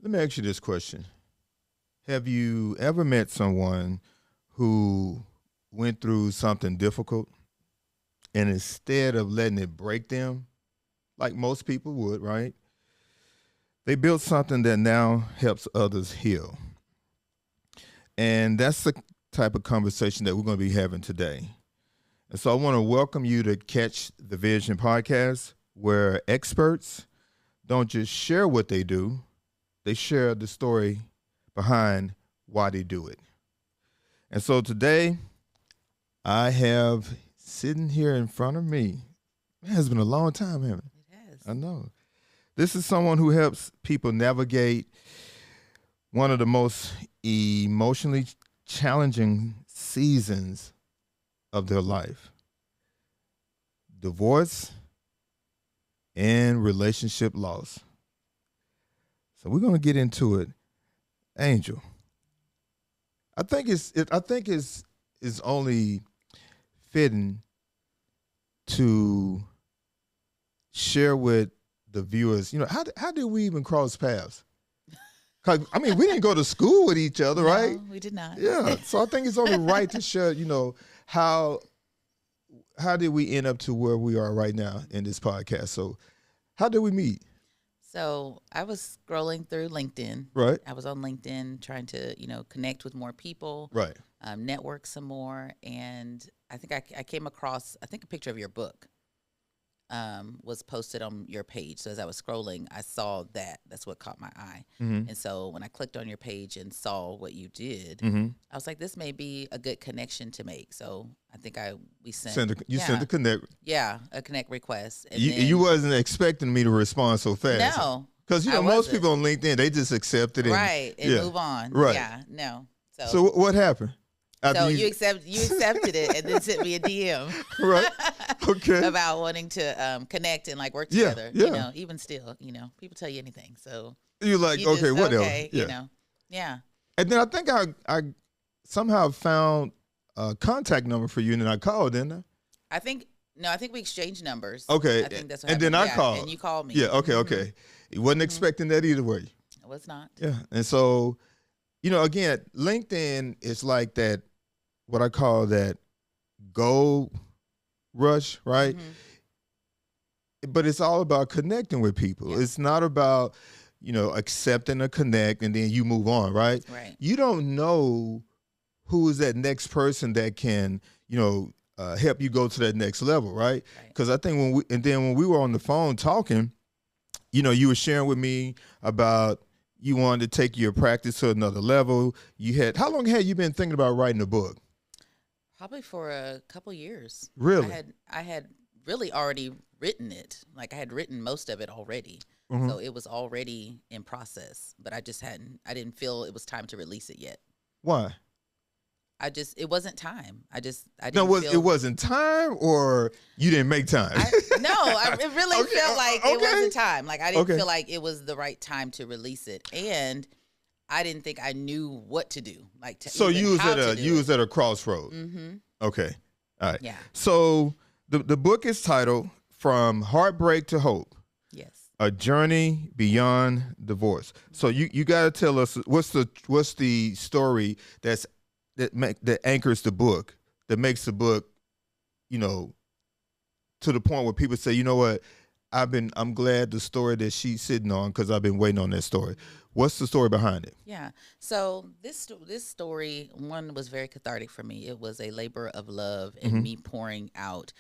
Let me ask you this question. Have you ever met someone who went through something difficult and instead of letting it break them, like most people would, right? They built something that now helps others heal. And that's the type of conversation that we're going to be having today. And so I want to welcome you to Catch the Vision podcast, where experts don't just share what they do, they share the story behind why they do it. And so today, I have sitting here in front of me, man, it's been a long time, haven't it? It has. I know. This is someone who helps people navigate one of the most emotionally challenging seasons of their life: divorce and relationship loss. So we're going to get into it. Angel, I think it's only fitting to share with the viewers, how did we even cross paths? 'Cause, I mean, we didn't go to school with each other, right? No, we did not. Yeah. So I think it's only right to share, how did we end up to where we are right now in this podcast? So how did we meet? So I was scrolling through LinkedIn. Right. I was on LinkedIn trying to, connect with more people, Right. Network some more. And I think I came across, a picture of your book was posted on your page. So as I was scrolling, I saw that. That's what caught my eye. Mm-hmm. And so when I clicked on your page and saw what you did, Mm-hmm. I was like, this may be a good connection to make. So I think we sent. Sent a connect. Yeah, a connect request. And You wasn't expecting me to respond so fast. No. Because, I most wasn't. people on LinkedIn, they just accept it. Right, and move on. Right. Yeah, no. So what happened? So you accepted it and then sent me a DM. Right. Okay. About wanting to connect and work Yeah, together. yeah. Even still, people tell you anything. So You're like, you okay, just, whatever. okay, Yeah. Yeah. And then I think I somehow found a contact number for you, and then I called, didn't I? I think we exchanged numbers. Okay. I think that's what and happened. then I Yeah, called. and you called me. Yeah. Okay. Mhm. Okay. You wasn't expecting that either, were you? I was not. Yeah. And so, again, LinkedIn is like that, what I call that gold rush, right? Mhm. But it's all about connecting with people. Yeah. It's not about, accepting a connect and then you move on, right? Right. You don't know who is that next person that can, help you go to that next level, right? Right. Because I think when we were on the phone talking, you were sharing with me about you wanted to take your practice to another level. How long had you been thinking about writing a book? Probably for a couple years. Really? I had really already written it. I had written most of it already. Mhm. So it was already in process, but I didn't feel it was time to release it yet. Why? It wasn't time. I didn't It wasn't time, or you didn't make time? It really Okay, felt like okay. it wasn't time. I didn't Okay. feel like it was the right time to release it. And I didn't think I knew what to do. So you was at a crossroad. Mm-hmm. Okay. All right. Yeah. So the book is titled From Heartbreak to Hope: Yes. A Journey Beyond Divorce. So you got to tell us what's the story that anchors the book, that makes the book, to the point where people say, you know what, I'm glad the story that she's sitting on, because I've been waiting on that story. What's the story behind it? Yeah. So this story, one, was very cathartic for me. It was a labor of love and me pouring out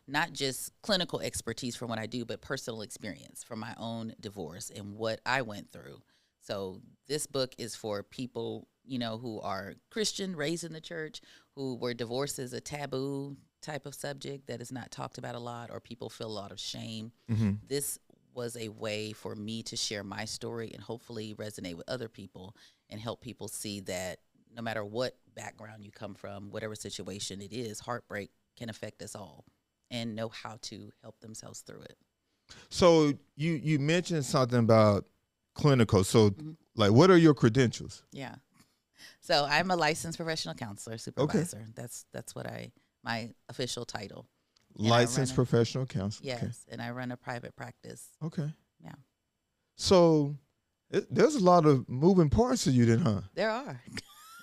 not just clinical expertise from what I do, but personal experience from my own divorce and what I went through. So this book is for people, who are Christian, raised in the church, where divorce is a taboo type of subject that is not talked about a lot, or people feel a lot of shame. Mm-hmm. This was a way for me to share my story and hopefully resonate with other people and help people see that no matter what background you come from, whatever situation it is, heartbreak can affect us all, and know how to help themselves through it. So you mentioned something about clinical. So what are your credentials? Yeah. So I'm a licensed professional counselor, supervisor. Okay. That's what my official title. Licensed professional counselor. Yes, Okay. and I run a private practice. Okay. Yeah. So There's a lot of moving parts to you then, huh? There are.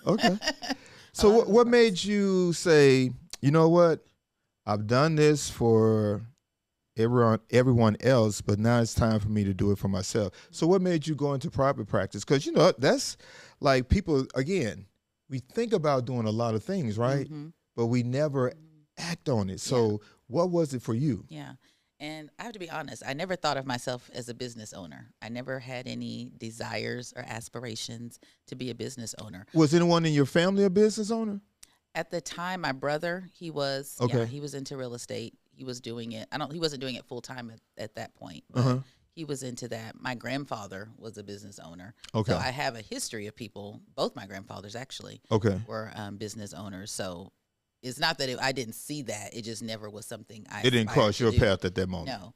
Okay. A So lot of what parts. made you say, you know what? I've done this for everyone else, but now it's time for me to do it for myself. So what made you go into private practice? Because that's like people again, we think about doing a lot of things, right? Mm-hmm. But we never act on it. So what was it for you? Yeah. And I have to be honest, I never thought of myself as a business owner. I never had any desires or aspirations to be a business owner. Was anyone in your family a business owner? At the time, my brother, he was, Okay. he was into real estate. He was doing it. He wasn't doing it full time at that point, but Uh-huh. he was into that. My grandfather was a business owner. Okay. So I have a history of people, both my grandfathers actually Okay. were business owners. So it's not that I didn't see that. It just never was something I It didn't aspired cross to your do. path at that moment. No.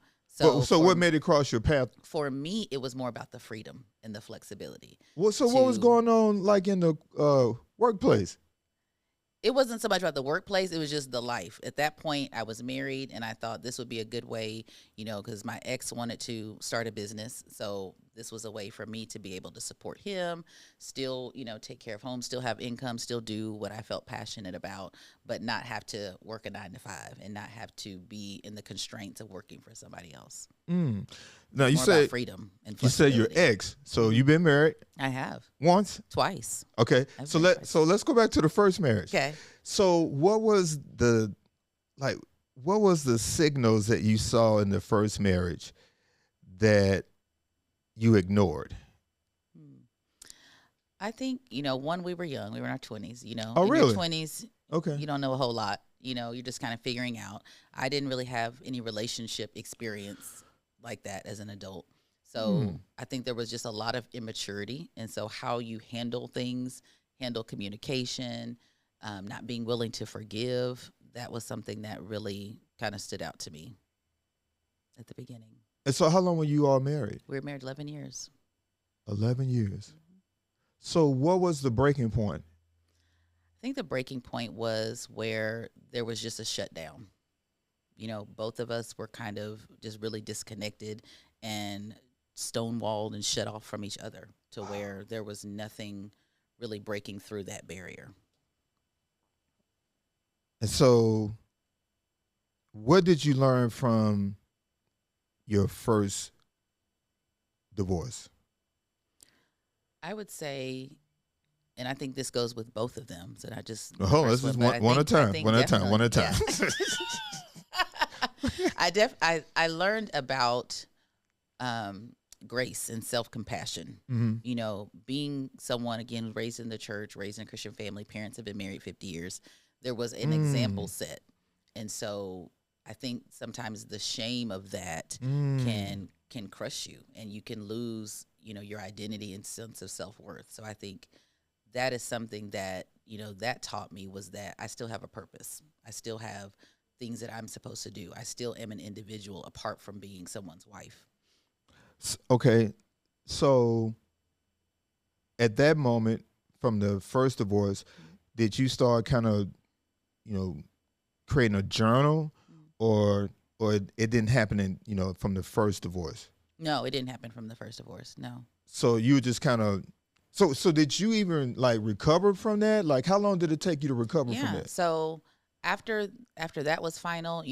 So what made it cross your path? For me, it was more about the freedom and the flexibility. What was going on like in the workplace? It wasn't so much about the workplace. It was just the life. At that point, I was married, and I thought this would be a good way, because my ex wanted to start a business. So this was a way for me to be able to support him, still, take care of home, still have income, still do what I felt passionate about, but not have to work a 9 to 5 and not have to be in the constraints of working for somebody else. Mm. Now you More said about freedom and you said your flexibility. ex. So you've been married I have once. twice. Okay. I've So been twice. let's go back to the first marriage. Okay. So what was the signals that you saw in the first marriage that you ignored? I think, one, we were young. We were in our 20s, Oh, in really? your 20s, Okay. you don't know a whole lot. You're just kind of figuring out. I didn't really have any relationship experience like that as an adult. So I think there was just a lot of immaturity. And so how you handle things, handle communication, not being willing to forgive, that was something that really kind of stood out to me at the beginning. And so how long were you all married? We were married 11 years. 11 years. So what was the breaking point? I think the breaking point was where there was just a shutdown. Both of us were kind of just really disconnected and stonewalled and shut off from each other to where there was nothing really breaking through that barrier. And so what did you learn from your first divorce? I would say, and I think this goes with both of them. So I just Hold on, let's just one at a time. One at a time. I learned about grace and self-compassion. Mm-hmm. Being someone, again, raised in the church, raised in a Christian family, parents have been married 50 years. There was an example set. And so I think sometimes the shame of that can crush you, and you can lose, your identity and sense of self-worth. So I think that is something that, that taught me, was that I still have a purpose. I still have things that I'm supposed to do. I still am an individual apart from being someone's wife. Okay. So at that moment from the first divorce, did you start kind of, creating a journal, or it didn't happen in, from the first divorce? No, it didn't happen from the first divorce. No. So you just kind of, so did you even like recover from that? Like how long did it take you to recover from that? So after that was final,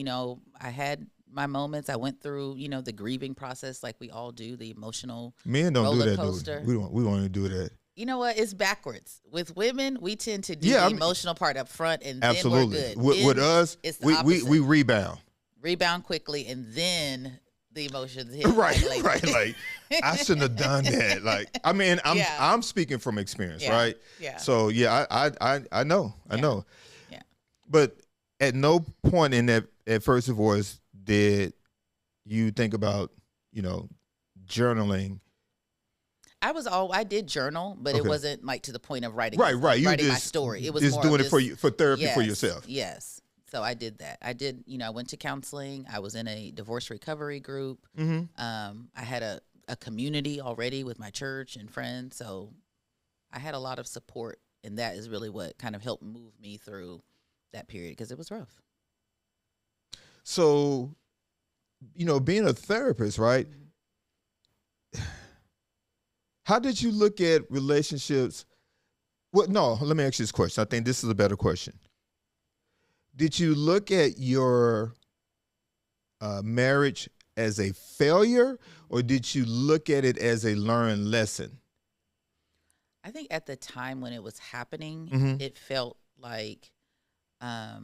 I had my moments. I went through, the grieving process like we all do, the emotional Men don't roller do that, coaster. dude. We don't even do that. You know what? It's backwards. With women, we tend to do emotional part up front, and absolutely. then we're good. With us, it's the opposite. we rebound. Rebound quickly, and then the emotions hit. Right. Like I shouldn't have done that. Like I mean, I'm speaking from experience, right? Yeah. So yeah, I know. Yeah. But at no point in that at first divorce did you think about, journaling. I did journal, but it wasn't like to the point of writing. Right. You writing my just, story. It was just more doing of it for you, for therapy for yourself. Yes. So I did that. I did. I went to counseling. I was in a divorce recovery group. Mm-hmm. I had a community already with my church and friends. So I had a lot of support, and that is really what kind of helped move me through that period, because it was rough. So, being a therapist, right? How did you look at relationships? Well, no, let me ask you this question. I think this is a better question. Did you look at your marriage as a failure, or did you look at it as a learned lesson? I think at the time when it was happening, it felt like a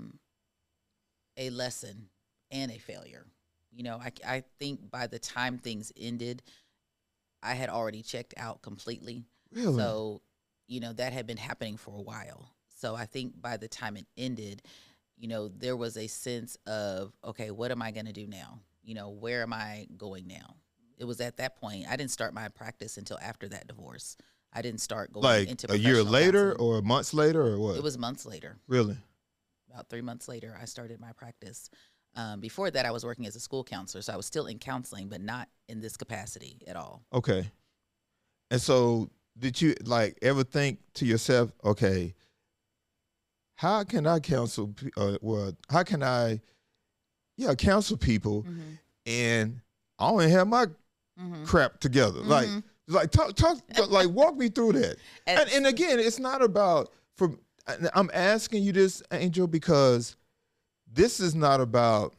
lesson and a failure. You know, I think by the time things ended, I had already checked out completely. Really? So, you know, that had been happening for a while. So I think by the time it ended, you know, there was a sense of, okay, what am I going to do now? You know, where am I going now? It was at that point. I didn't start my practice until after that divorce. I didn't start going Like into a year later counseling. or months later or what? It was months later. Really? About 3 months later, I started my practice. Before that, I was working as a school counselor, so I was still in counseling, but not in this capacity at all. Okay. And so did you like ever think to yourself, okay, how can I counsel, how can I, counsel people and I don't have my crap together? Like talk, like walk me through that. And again, it's not about, I'm asking you this, Angel, because this is not about,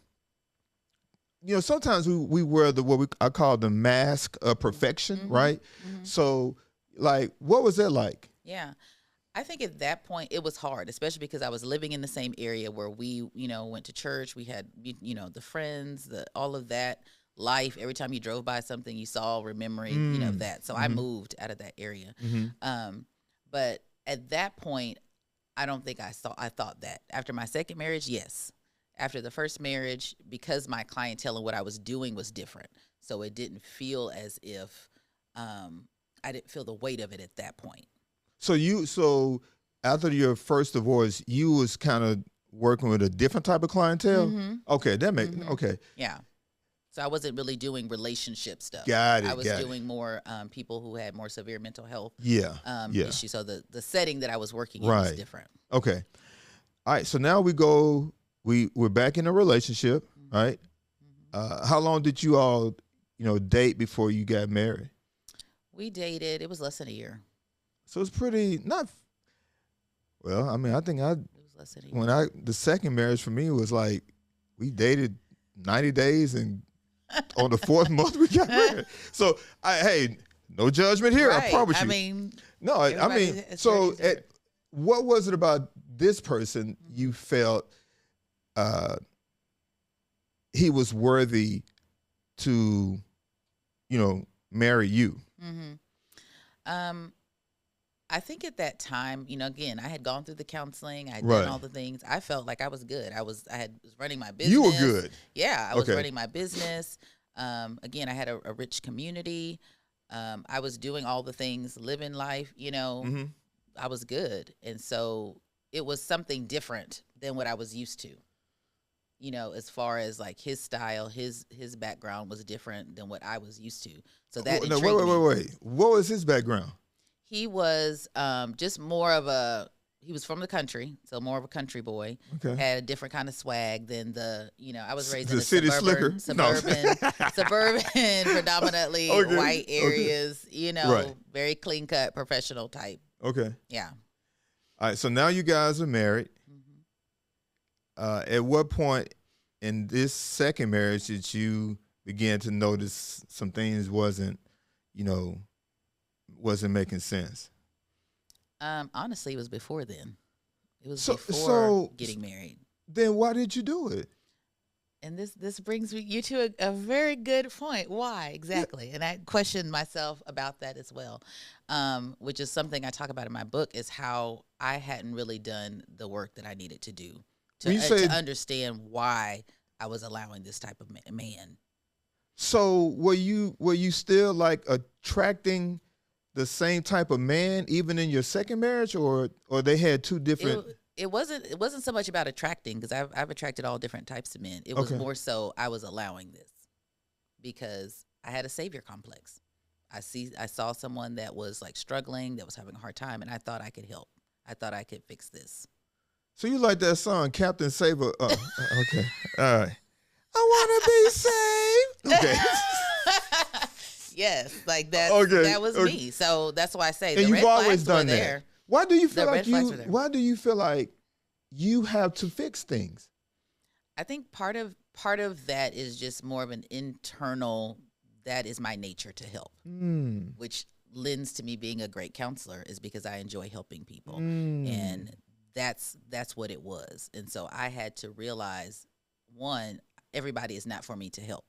sometimes we wear I call the mask of perfection, right? So like, what was that like? Yeah. I think at that point it was hard, especially because I was living in the same area where we, went to church. We had, the friends, all of that life. Every time you drove by something you saw, remembering, that. So I moved out of that area. But at that point, I don't think I thought that. After my second marriage, yes. After the first marriage, because my clientele and what I was doing was different. So it didn't feel as if I didn't feel the weight of it at that point. So after your first divorce, you was kind of working with a different type of clientele? Okay, that makes, okay. Yeah. So I wasn't really doing relationship stuff. Got it. I was doing more people who had more severe mental health issues. So the setting that I was working in was different. Okay. All right. So now we're back in a relationship, right? How long did you all, date before you got married? We dated, it was less than a year. So it's pretty I think it was less than a year. the second marriage for me was like, we dated 90 days and on the fourth month we got married. So hey, no judgment here. Right. I promise you. So what was it about this person you felt he was worthy to, marry you? I think at that time, again, I had gone through the counseling. I had done all the things. I felt like I was good. I was running my business. You were good. Yeah, I was running my business. Again, I had a rich community. I was doing all the things, living life, I was good. And so it was something different than what I was used to. As far as like his style, his background was different than what I was used to. So that intrigued me. Wait. What was his background? He was just he was from the country, so more of a country boy. Okay. Had a different kind of swag than I was raised in a city suburban, predominantly white areas, very clean cut, professional type. Okay. Yeah. All right, so now you guys are married. At what point in this second marriage did you begin to notice some things wasn't making sense? Honestly, it was before then. It was before getting married. Then why did you do it? And this brings you to a very good point. Why exactly? Yeah. And I questioned myself about that as well, which is something I talk about in my book, is how I hadn't really done the work that I needed to do to understand why I was allowing this type of man. So were you still like attracting the same type of man even in your second marriage, or they had two different? It wasn't so much about attracting, because I've attracted all different types of men. It was more so I was allowing this because I had a savior complex. I saw someone that was like struggling, that was having a hard time, and I thought I could help. I thought I could fix this. So you like that song, Captain Saver? Okay, all right. I want to be saved. Okay. Yes, like Okay, that was okay. me. So that's why I say And the you've red always flags were done that. there. Why do you feel The like red flags were there. why do you feel like you have to fix things? I think part of that is just more of an internal. That is my nature to help, which lends to me being a great counselor is because I enjoy helping people, and that's what it was. And so I had to realize, one, everybody is not for me to help,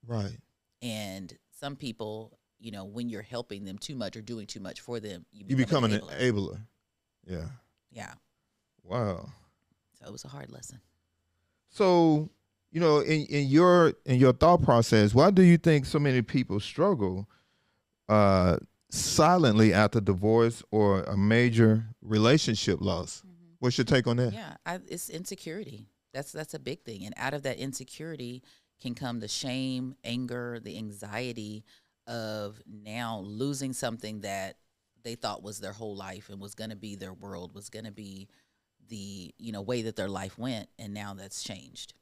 Right. and some people, when you're helping them too much or doing too much for them, You become an enabler. Yeah. Yeah. Wow. So it was a hard lesson. So, in your thought process, why do you think so many people struggle silently after divorce or a major relationship loss? What's your take on that? Yeah, it's insecurity. That's a big thing, and out of that insecurity can come the shame, anger, the anxiety of now losing something that they thought was their whole life and was going to be their world, was going to be the way that their life went, and now that's changed.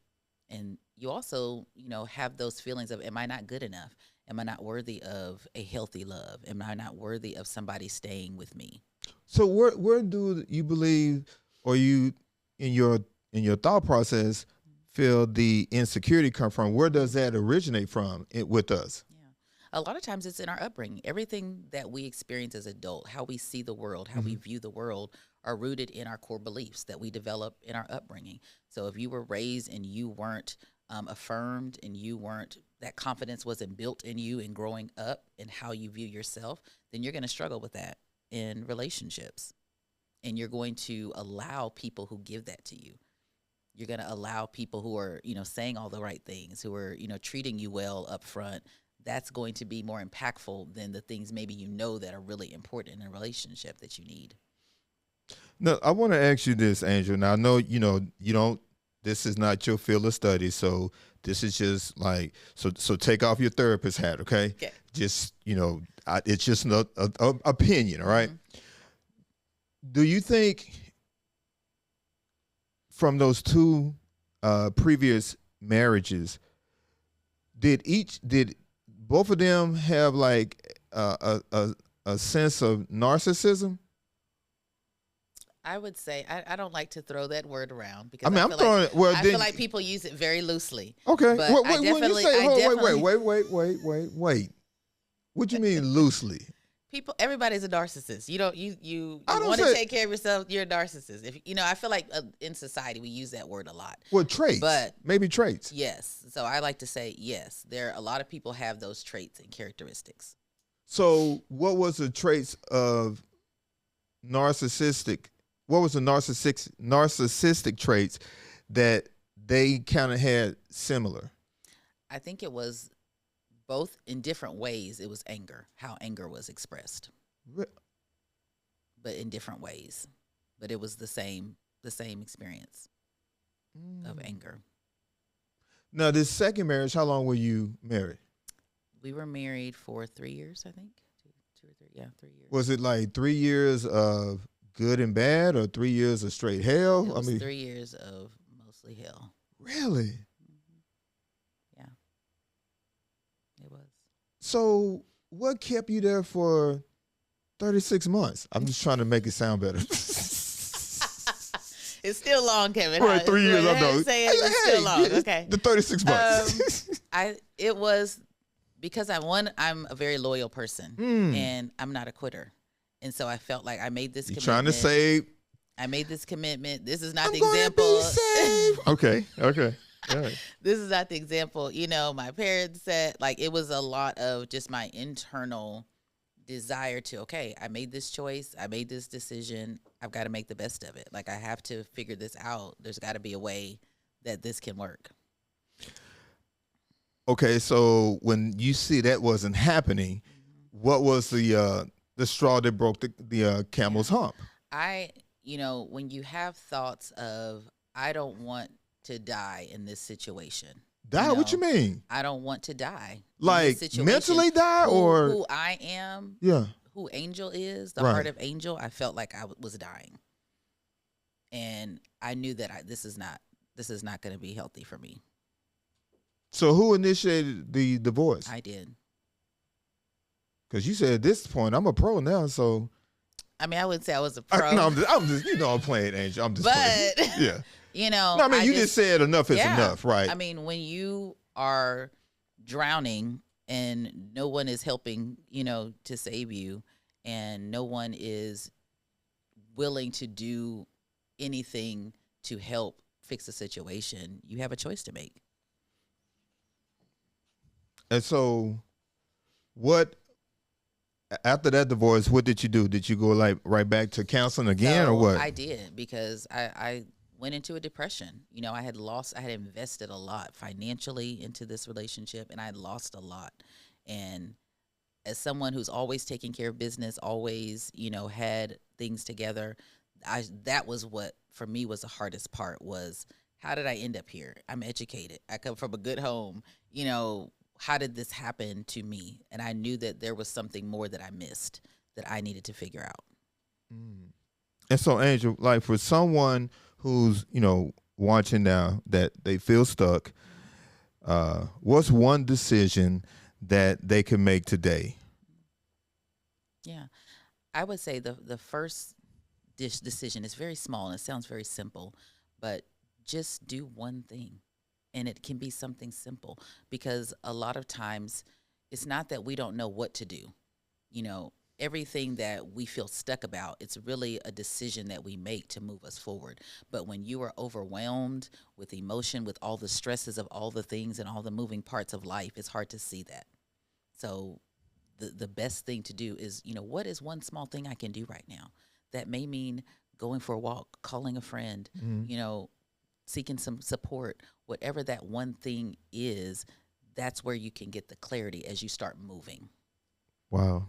And you also have those feelings of, am I not good enough? Am I not worthy of a healthy love? Am I not worthy of somebody staying with me? So where do you believe, or you in your thought process feel the insecurity come from? Where does that originate from with us? Yeah. A lot of times it's in our upbringing. Everything that we experience as adult, how we see the world, how we view the world, are rooted in our core beliefs that we develop in our upbringing. So if you were raised and you weren't affirmed, and that confidence wasn't built in you in growing up and how you view yourself, then you're going to struggle with that in relationships. And you're going to allow people who give that to you. You're going to allow people who are, saying all the right things, who are, treating you well up front. That's going to be more impactful than the things maybe that are really important in a relationship that you need. No, I want to ask you this, Angel. Now I know you don't. This is not your field of study, so this is just like so. Take off your therapist hat, okay? Okay. Just it's just an opinion, all right? Do you think from those two previous marriages, did both of them have like a sense of narcissism? I would say I don't like to throw that word around because I'm throwing it. Well, I feel like people use it very loosely. Okay. But when you say, wait. What do you mean loosely? Everybody's a narcissist. You want to take care of yourself. You're a narcissist. I feel like in society we use that word a lot. Well, traits, but maybe traits. Yes. So I like to say yes. A lot of people have those traits and characteristics. So what was the traits of narcissistic? What was the narcissistic traits that they kind of had similar? I think it was both in different ways. It was anger, how anger was expressed, but in different ways. But it was the same experience of anger. Now, this second marriage, how long were you married? We were married for 3 years, I think. 2 or 3. Yeah, 3 years. Was it like 3 years of good and bad, or 3 years of straight hell? It was 3 years of mostly hell. Really? Yeah, it was. So what kept you there for 36 months? I'm just trying to make it sound better. It's still long, Kevin. Right, 3 years, I know. It's still long. Okay. The 36 months. It was because I'm a very loyal person, and I'm not a quitter. And so I felt like I made this commitment. Trying to save. I made this commitment. This is not the example. Okay. All right. This is not the example. My parents said, it was a lot of just my internal desire to, okay, I made this choice. I made this decision. I've got to make the best of it. I have to figure this out. There's got to be a way that this can work. Okay, so when you see that wasn't happening, what was the straw that broke the camel's hump? When you have thoughts of, I don't want to die in this situation. Die? What you mean? I don't want to die. Like mentally die, or who I am? Yeah. Who Angel is, the heart of Angel. I felt like I was dying, and I knew that this is not going to be healthy for me. So who initiated the divorce? I did. Because you said at this point, I'm a pro now, so. I mean, I wouldn't say I was a pro. No, I'm just, I'm playing, Angel. I'm just playing. Yeah. No, I mean, you just said enough is enough, right? I mean, when you are drowning and no one is helping, to save you, and no one is willing to do anything to help fix the situation, you have a choice to make. And so, after that divorce, what did you do? Did you go right back to counseling again, or what? I did, because I went into a depression. I had invested a lot financially into this relationship, and I had lost a lot. And as someone who's always taking care of business, always, had things together, that was what, for me, was the hardest part, was how did I end up here? I'm educated. I come from a good home. How did this happen to me? And I knew that there was something more that I missed that I needed to figure out. And so, Angel, for someone who's, watching now that they feel stuck, what's one decision that they can make today? Yeah, I would say the first decision is very small and it sounds very simple, but just do one thing. And it can be something simple, because a lot of times it's not that we don't know what to do. Everything that we feel stuck about, it's really a decision that we make to move us forward. But when you are overwhelmed with emotion, with all the stresses of all the things and all the moving parts of life, it's hard to see that. So the best thing to do is, what is one small thing I can do right now? That may mean going for a walk, calling a friend, seeking some support, whatever that one thing is. That's where you can get the clarity as you start moving. Wow.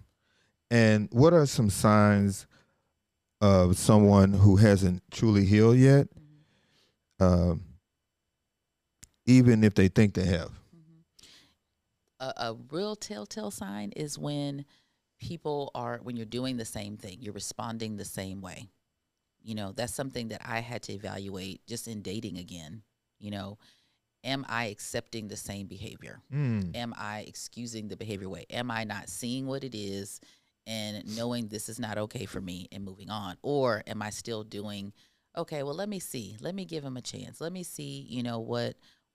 And what are some signs of someone who hasn't truly healed yet, even if they think they have? A real telltale sign is when when you're doing the same thing, you're responding the same way. That's something that I had to evaluate just in dating again. Am I accepting the same behavior? Am I excusing the behavior away? Am I not seeing what it is and knowing this is not okay for me and moving on? Or am I still doing, okay, well, let me see. Let me give him a chance. Let me see,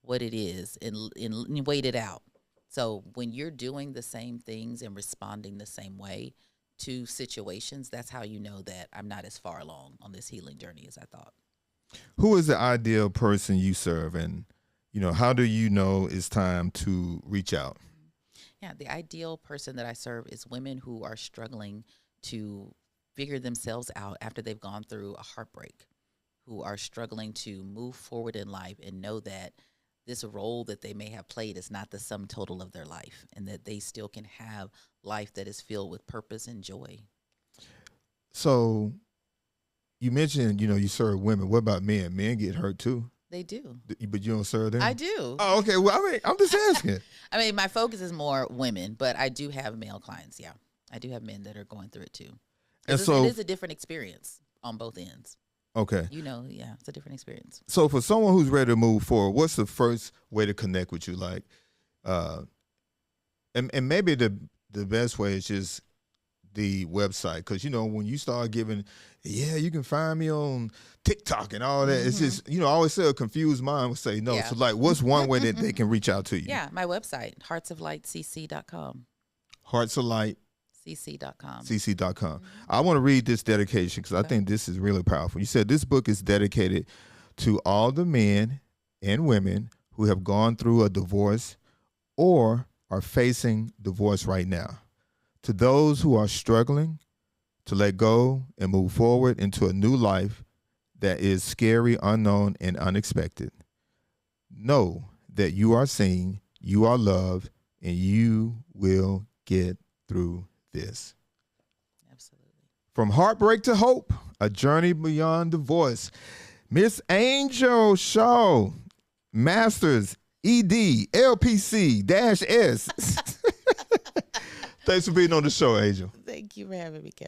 what it is and wait it out. So when you're doing the same things and responding the same way to situations, that's how you know that I'm not as far along on this healing journey as I thought. Who is the ideal person you serve, and how do you know it's time to reach out? Yeah, the ideal person that I serve is women who are struggling to figure themselves out after they've gone through a heartbreak, who are struggling to move forward in life and know that this role that they may have played is not the sum total of their life, and that they still can have life that is filled with purpose and joy. So you mentioned, you serve women. What about men? Men get hurt too. They do. But you don't serve them? I do. Oh, okay. Well, I'm just asking. My focus is more women, but I do have male clients, yeah. I do have men that are going through it too. And so it is a different experience on both ends. Okay. Yeah, it's a different experience. So for someone who's ready to move forward, what's the first way to connect with you? And maybe the best way is just the website, because when you start giving, you can find me on TikTok and all that. It's just I always say a confused mind will say no. Yeah. So what's one way that they can reach out to you? Yeah, my website, heartsoflightcc.com. Heartsoflightcc.com. cc.com. I want to read this dedication because I think this is really powerful. You said this book is dedicated to all the men and women who have gone through a divorce or are facing divorce right now. To those who are struggling to let go and move forward into a new life that is scary, unknown, and unexpected. Know that you are seen, you are loved, and you will get through this. Absolutely. From heartbreak to hope, a journey beyond divorce. Miss Angel Shaw, Masters, ED, LPC-S. Thanks for being on the show, Angel. Thank you for having me, Kevin.